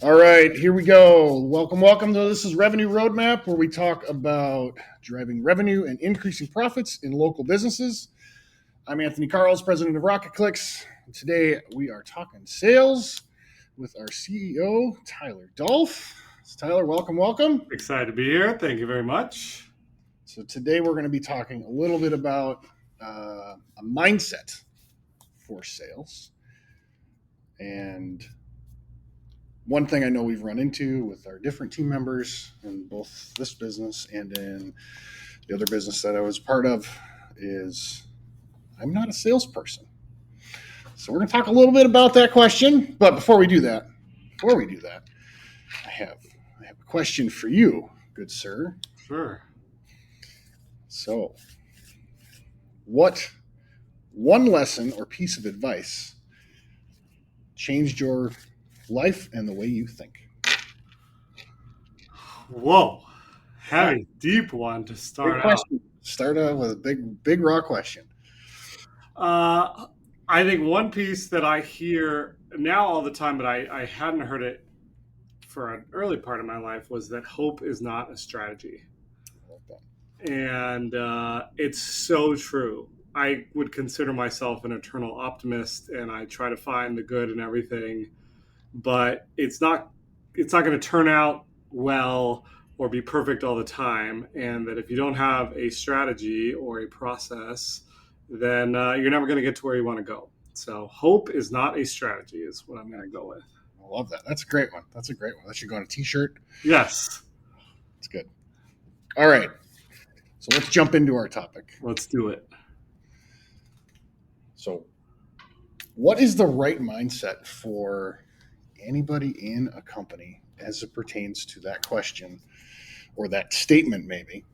All right, here we go. Welcome to This is Revenue Roadmap, where we talk about driving revenue and increasing profits in local businesses. I'm Anthony Karls, president of RocketClicks. Today we are talking sales with our CEO, Tyler Dolph. So Tyler, welcome. Excited to be here. Thank you very much. So today we're going to be talking a little bit about a mindset for sales. And one thing I know we've run into with our different team members in both this business and in the other business that I was part of is I'm not a salesperson. So we're going to talk a little bit about that question. But before we do that, I have a question for you, good sir. Sure. So, what one lesson or piece of advice changed your life and the way you think? Whoa. Heavy, deep one to start out. Start out with a big raw question. I think one piece that I hear now all the time, but I hadn't heard it for an early part of my life, was that hope is not a strategy. And it's so true. I would consider myself an eternal optimist, and I try to find the good in everything. But it's not going to turn out well or be perfect all the time. And that if you don't have a strategy or a process, then you're never going to get to where you want to go. So hope is not a strategy is what I'm going to go with. I love that. That's a great one. That should go on a t-shirt. Yes. That's good. All right. So let's jump into our topic. Let's do it. So what is the right mindset for anybody in a company as it pertains to that question or that statement maybe?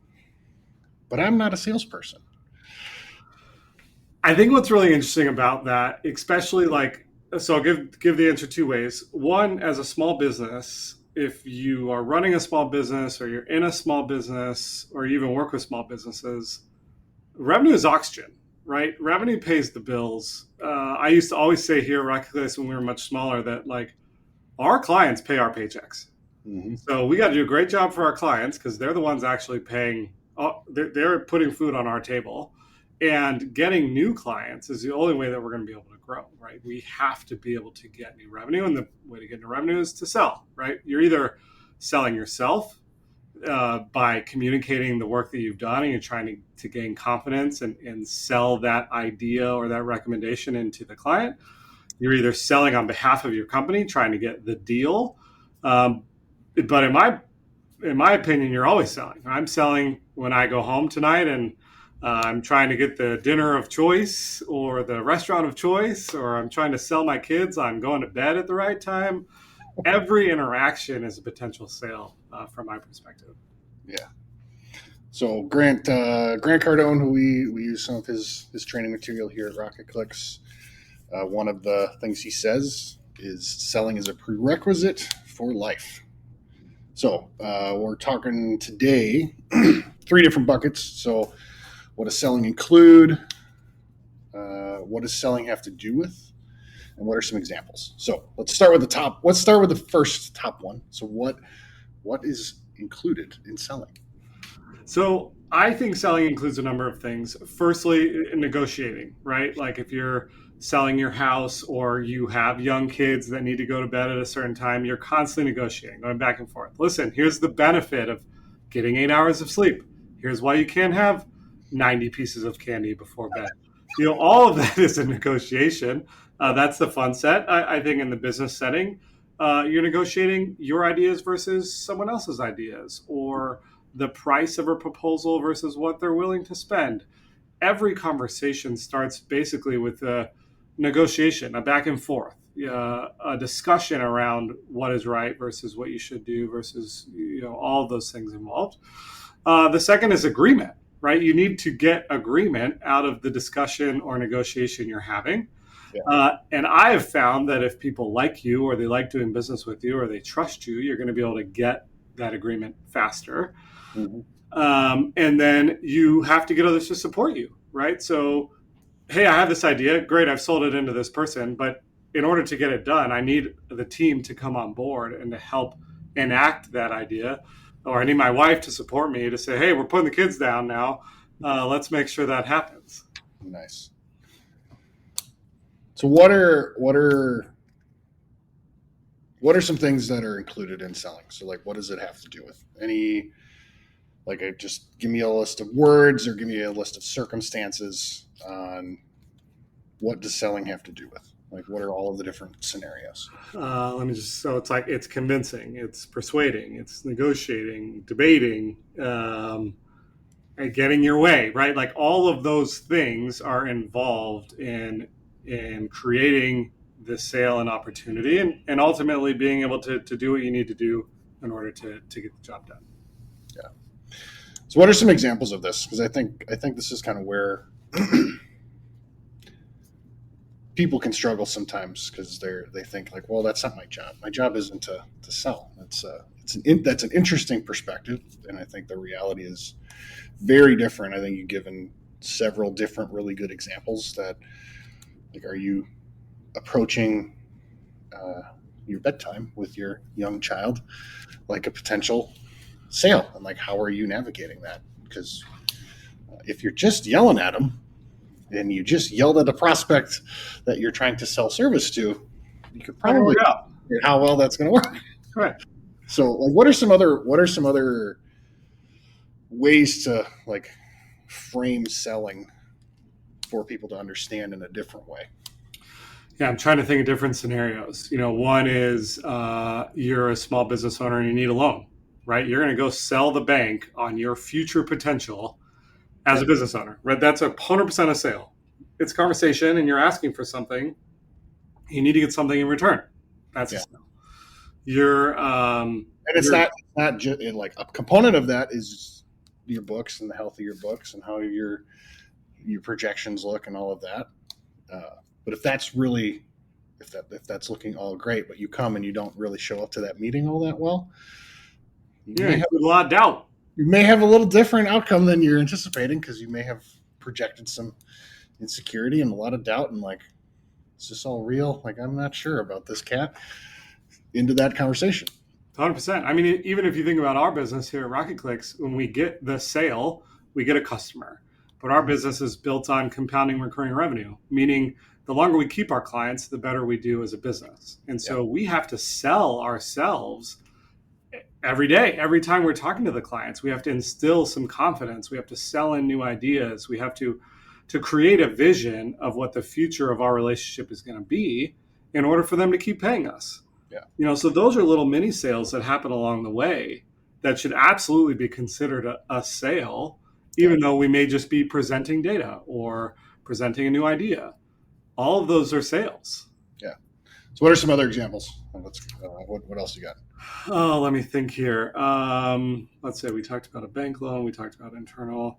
But I'm not a salesperson. I think what's really interesting about that, especially so I'll give the answer two ways. One, as a small business, if you are running a small business or you're in a small business or you even work with small businesses, revenue is oxygen, right? Revenue pays the bills. I used to always say here at RocketClicks when we were much smaller that our clients pay our paychecks. Mm-hmm. So we got to do a great job for our clients because they're the ones actually paying. They're putting food on our table. And getting new clients is the only way that we're going to be able to grow, right? We have to be able to get new revenue. And the way to get new revenue is to sell, right? You're either selling yourself by communicating the work that you've done and you're trying to gain confidence and sell that idea or that recommendation into the client. You're either selling on behalf of your company, trying to get the deal. But in my opinion, you're always selling. I'm selling when I go home tonight and I'm trying to get the dinner of choice or the restaurant of choice, or I'm trying to sell my kids on going to bed at the right time. Every interaction is a potential sale from my perspective. Yeah. So Grant Cardone, who we use some of his training material here at RocketClicks, one of the things he says is selling is a prerequisite for life. So we're talking today three different buckets. So what does selling include? What does selling have to do with? And what are some examples? So let's start with the top. Let's start with the first top one. So what is included in selling? So I think selling includes a number of things. Firstly, negotiating, right? Like if you're selling your house or you have young kids that need to go to bed at a certain time, you're constantly negotiating, going back and forth. Listen, here's the benefit of getting 8 hours of sleep. Here's why you can't have 90 pieces of candy before bed. All of that is a negotiation. That's the fun set. I think in the business setting, you're negotiating your ideas versus someone else's ideas, or the price of a proposal versus what they're willing to spend. Every conversation starts basically with a negotiation, a back and forth, a discussion around what is right versus what you should do versus all of those things involved. The second is agreement. Right? You need to get agreement out of the discussion or negotiation you're having. Yeah. And I have found that if people like you or they like doing business with you or they trust you, you're going to be able to get that agreement faster. Mm-hmm. And then you have to get others to support you, right? So, hey, I have this idea. Great, I've sold it into this person, but in order to get it done, I need the team to come on board and to help enact that idea. Or I need my wife to support me to say, hey, we're putting the kids down now. Let's make sure that happens. Nice. So what are some things that are included in selling? So like, what does it have to do with any, like, just give me a list of words or give me a list of circumstances on what does selling have to do with? Like, what are all of the different scenarios? So it's like, it's convincing, it's persuading, it's negotiating, debating, and getting your way, right? Like all of those things are involved in creating the sale and opportunity, and ultimately being able to do what you need to do in order to get the job done. Yeah. So what are some examples of this? Because I think this is kind of where people can struggle sometimes, because they think like, well, that's not my job. My job isn't to sell. That's an interesting perspective, and I think the reality is very different. I think you've given several different really good examples that, like, are you approaching your bedtime with your young child like a potential sale, and like, how are you navigating that? Because if you're just yelling at them and you just yelled at a prospect that you're trying to sell service to, you could probably figure how well that's going to work. Correct. So like, what are some other ways to like frame selling for people to understand in a different way? Yeah, I'm trying to think of different scenarios. One is you're a small business owner and you need a loan, right? You're going to go sell the bank on your future potential as a business owner, right? That's 100% a sale. It's a conversation, and you're asking for something. You need to get something in return. That's a sale. And it's not just like a component of that is your books and the health of your books and how your projections look and all of that. But if that's looking all great, but you come and you don't really show up to that meeting all that well, you have a lot of doubt. You may have a little different outcome than you're anticipating, because you may have projected some insecurity and a lot of doubt, and like, is this all real? Like, I'm not sure about this cat. Into that conversation. 100%. I mean, even if you think about our business here at Rocket Clicks, when we get the sale, we get a customer. But our business is built on compounding recurring revenue, meaning the longer we keep our clients, the better we do as a business. And so we have to sell ourselves every day. Every time we're talking to the clients, we have to instill some confidence. We have to sell in new ideas. We have to create a vision of what the future of our relationship is going to be in order for them to keep paying us. Yeah. So those are little mini sales that happen along the way that should absolutely be considered a sale, even though we may just be presenting data or presenting a new idea. All of those are sales. Yeah. So what are some other examples? What else you got? Oh, let me think here. Let's say we talked about a bank loan. We talked about internal.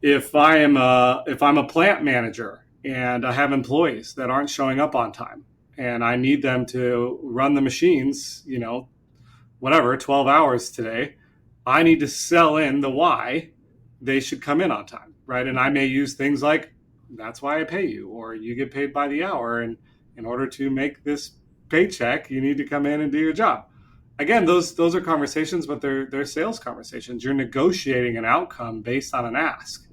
If I'm a plant manager and I have employees that aren't showing up on time, and I need them to run the machines, 12 hours today, I need to sell in the why they should come in on time, right? And I may use things like, that's why I pay you, or you get paid by the hour, and in order to make this paycheck, you need to come in and do your job. Again, those are conversations, but they're sales conversations. You're negotiating an outcome based on an ask.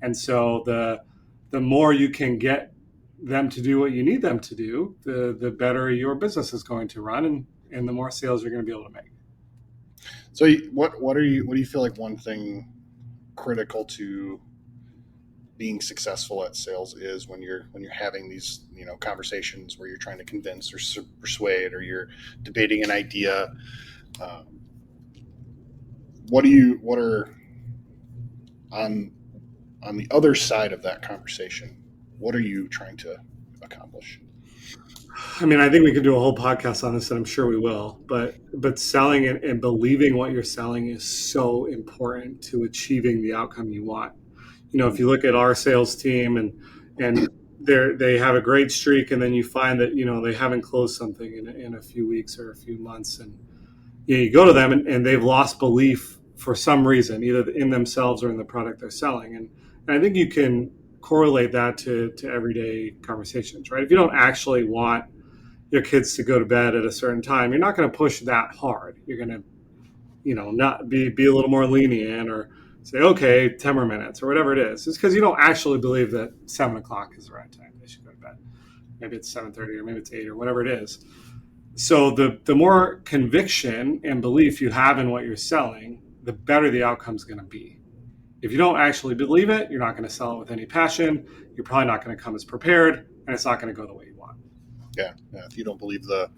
And so the more you can get them to do what you need them to do, the better your business is going to run, and the more sales you're going to be able to make. So what do you feel like one thing critical to being successful at sales is when you're having these conversations where you're trying to convince or persuade, or you're debating an idea? What are on the other side of that conversation? What are you trying to accomplish? I mean, I think we could do a whole podcast on this, and I'm sure we will. But selling and believing what you're selling is so important to achieving the outcome you want. If you look at our sales team and they have a great streak, and then you find that they haven't closed something in a few weeks or a few months, and you go to them and they've lost belief for some reason, either in themselves or in the product they're selling. And I think you can correlate that to everyday conversations, right? If you don't actually want your kids to go to bed at a certain time, you're not going to push that hard. You're going to, not be a little more lenient, or say, okay, 10 more minutes or whatever it is. It's because you don't actually believe that 7 o'clock is the right time they should go to bed. Maybe it's 7:30 or maybe it's 8 or whatever it is. So the more conviction and belief you have in what you're selling, the better the outcome is going to be. If you don't actually believe it, you're not going to sell it with any passion. You're probably not going to come as prepared, and it's not going to go the way you want. Yeah. If you don't believe the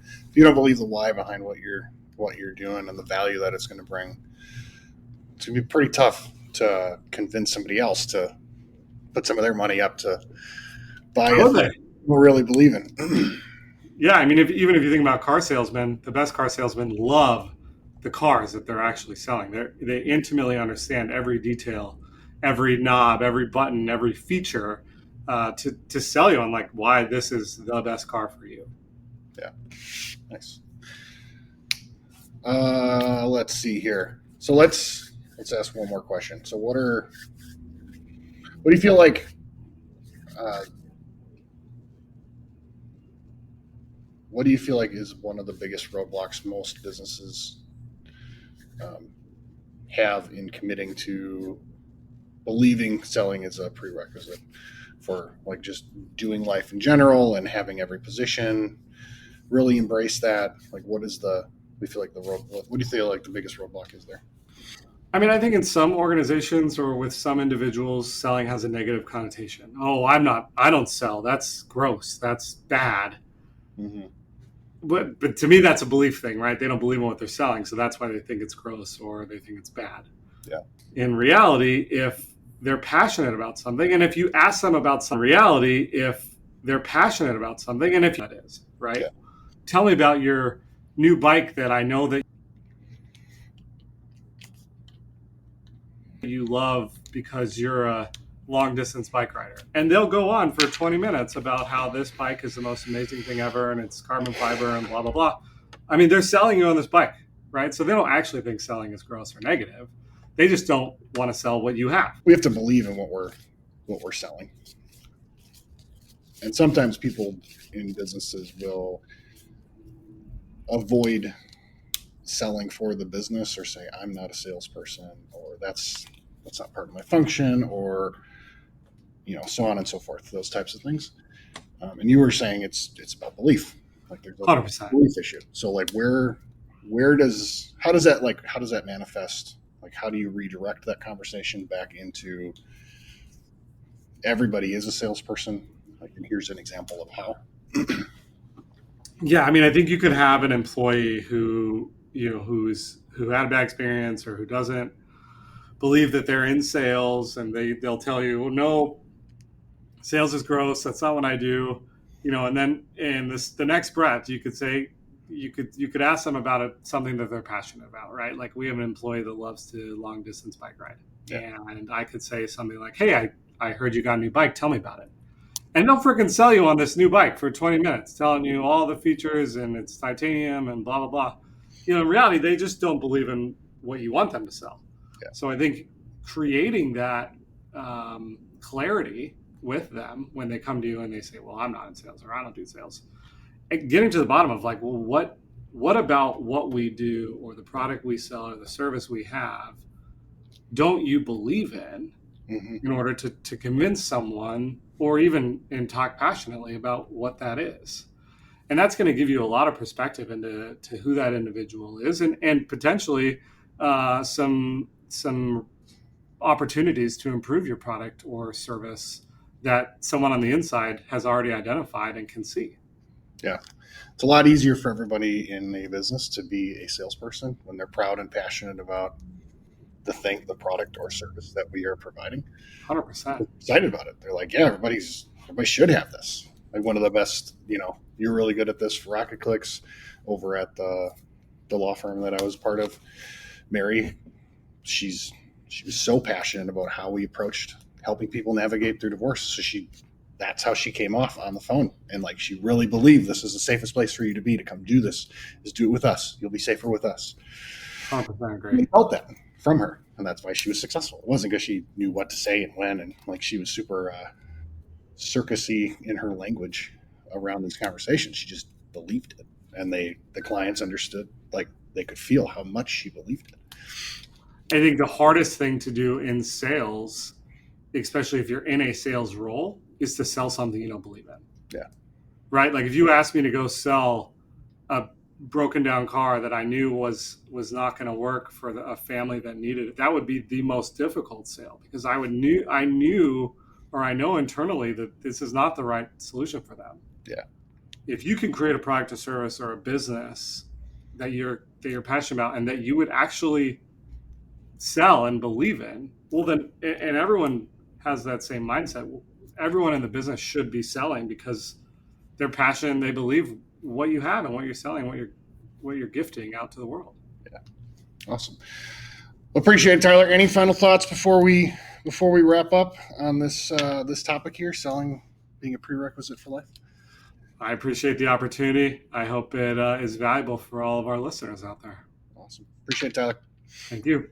why behind what you're doing and the value that it's going to bring, it's going to be pretty tough to convince somebody else to put some of their money up to buy it. We really believe in. Yeah, I mean, even if you think about car salesmen, the best car salesmen love the cars that they're actually selling. They intimately understand every detail, every knob, every button, every feature, to sell you on like why this is the best car for you. Yeah, nice. Let's see here. So let's ask one more question. So what do you feel like? What do you feel like is one of the biggest roadblocks most businesses have in committing to believing selling is a prerequisite for like just doing life in general and having every position really embrace that? Like, what do you feel like the biggest roadblock is there? I mean, I think in some organizations or with some individuals, selling has a negative connotation. Oh, I don't sell. That's gross. That's bad. Mm-hmm. But to me, that's a belief thing, right? They don't believe in what they're selling, so that's why they think it's gross or they think it's bad. Yeah. In reality, if they're passionate about something, and if you ask them about some reality, if they're passionate about something, and if that is, right? Yeah. Tell me about your new bike that I know that you love because you're a long distance bike rider. And they'll go on for 20 minutes about how this bike is the most amazing thing ever and it's carbon fiber and blah, blah, blah. I mean, they're selling you on this bike, right? So they don't actually think selling is gross or negative. They just don't want to sell what you have. We have to believe in what we're selling. And sometimes people in businesses will avoid selling for the business or say, I'm not a salesperson, or that's not part of my function, or so on and so forth, those types of things. And you were saying it's about belief, like there's a 100%. belief issue. So like how does that manifest? Like, how do you redirect that conversation back into everybody is a salesperson? Like, and here's an example of how. Yeah, I mean, I think you could have an employee who had a bad experience or who doesn't believe that they're in sales, and they'll tell you, well, no, sales is gross. That's not what I do. And then in the next breath, you could say, you could ask them about something that they're passionate about, right? Like we have an employee that loves to long distance bike ride. Yeah. And I could say something like, hey, I heard you got a new bike. Tell me about it. And they'll freaking sell you on this new bike for 20 minutes, telling you all the features and it's titanium and blah, blah, blah. In reality, they just don't believe in what you want them to sell. Yeah. So I think creating that clarity with them when they come to you and they say, well, I'm not in sales or I don't do sales. And getting to the bottom of like, well, what about what we do or the product we sell or the service we have don't you believe in? Mm-hmm. In order to convince someone or even and talk passionately about what that is. And that's going to give you a lot of perspective into who that individual is and potentially some opportunities to improve your product or service that someone on the inside has already identified and can see. Yeah. It's a lot easier for everybody in a business to be a salesperson when they're proud and passionate about the product or service that we are providing. 100%. They're excited about it. They're like, yeah, everybody should have this. Like one of the best, you're really good at this for Rocket Clicks over at the law firm that I was part of. Mary, she was so passionate about how we approached helping people navigate through divorce. So that's how she came off on the phone. And like, she really believed this is the safest place for you to be, to come do this, is do it with us. You'll be safer with us. 100% agree. We felt that from her. And that's why she was successful. It wasn't because she knew what to say and when, and like she was super circusy in her language around these conversations. She just believed it, and the clients understood, like they could feel how much she believed it. I think the hardest thing to do in sales, especially if you're in a sales role, is to sell something you don't believe in. Yeah. Right? Like if you asked me to go sell a broken down car that I knew was not going to work for a family that needed it, that would be the most difficult sale, because I knew or I know internally that this is not the right solution for them. Yeah. If you can create a product or service or a business that you're passionate about and that you would actually sell and believe in, well then, and everyone has that same mindset. Everyone in the business should be selling because they're passionate, they believe what you have and what you're selling, what you're gifting out to the world. Yeah. Awesome. Appreciate it, Tyler. Any final thoughts before we wrap up on this topic here, selling being a prerequisite for life? I appreciate the opportunity. I hope it is valuable for all of our listeners out there. Awesome. Appreciate it, Tyler. Thank you.